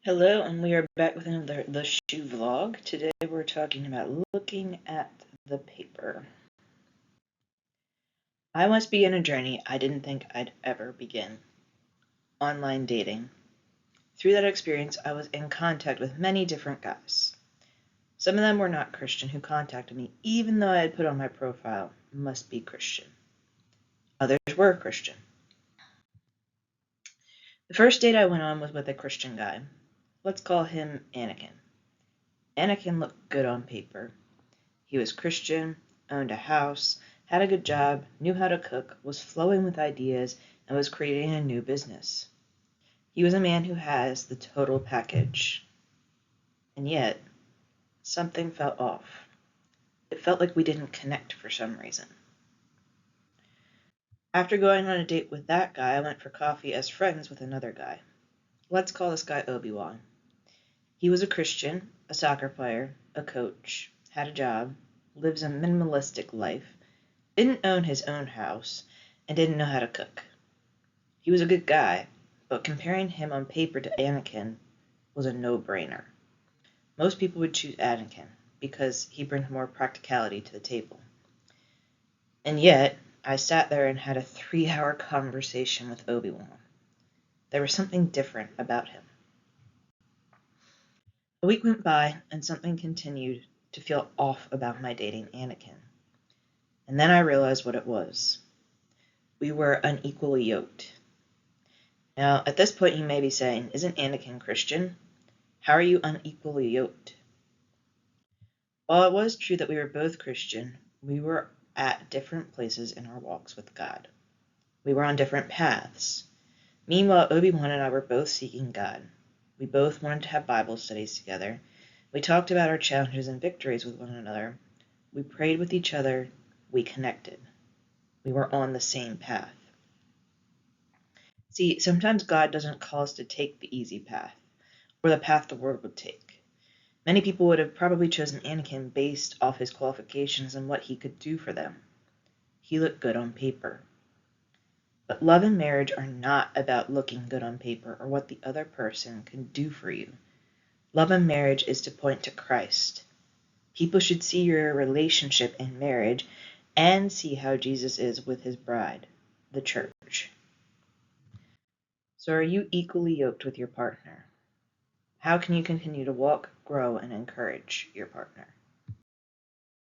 Hello, and we are back with another The Shoe Vlog. Today we're talking about looking at the paper. I once began a journey I didn't think I'd ever begin. Online dating. Through that experience, I was in contact with many different guys. Some of them were not Christian who contacted me, even though I had put on my profile, must be Christian. Others were Christian. The first date I went on was with a Christian guy. Let's call him Anakin. Anakin looked good on paper. He was Christian, owned a house, had a good job, knew how to cook, was flowing with ideas, and was creating a new business. He was a man who has the total package. And yet, something felt off. It felt like we didn't connect for some reason. After going on a date with that guy, I went for coffee as friends with another guy. Let's call this guy Obi-Wan. He was a Christian, a soccer player, a coach, had a job, lives a minimalistic life, didn't own his own house, and didn't know how to cook. He was a good guy, but comparing him on paper to Anakin was a no-brainer. Most people would choose Anakin because he brings more practicality to the table. And yet, I sat there and had a 3-hour conversation with Obi-Wan. There was something different about him. A week went by, and something continued to feel off about my dating Anakin. And then I realized what it was. We were unequally yoked. Now, at this point you may be saying, isn't Anakin Christian? How are you unequally yoked? While it was true that we were both Christian, we were at different places in our walks with God. We were on different paths. Meanwhile, Obi-Wan and I were both seeking God. We both wanted to have Bible studies together. We talked about our challenges and victories with one another. We prayed with each other. We connected. We were on the same path. See, sometimes God doesn't call us to take the easy path, or the path the world would take. Many people would have probably chosen Anakin based off his qualifications and what he could do for them. He looked good on paper. But love and marriage are not about looking good on paper or what the other person can do for you. Love and marriage is to point to Christ. People should see your relationship in marriage and see how Jesus is with his bride, the church. So are you equally yoked with your partner? How can you continue to walk, grow, and encourage your partner?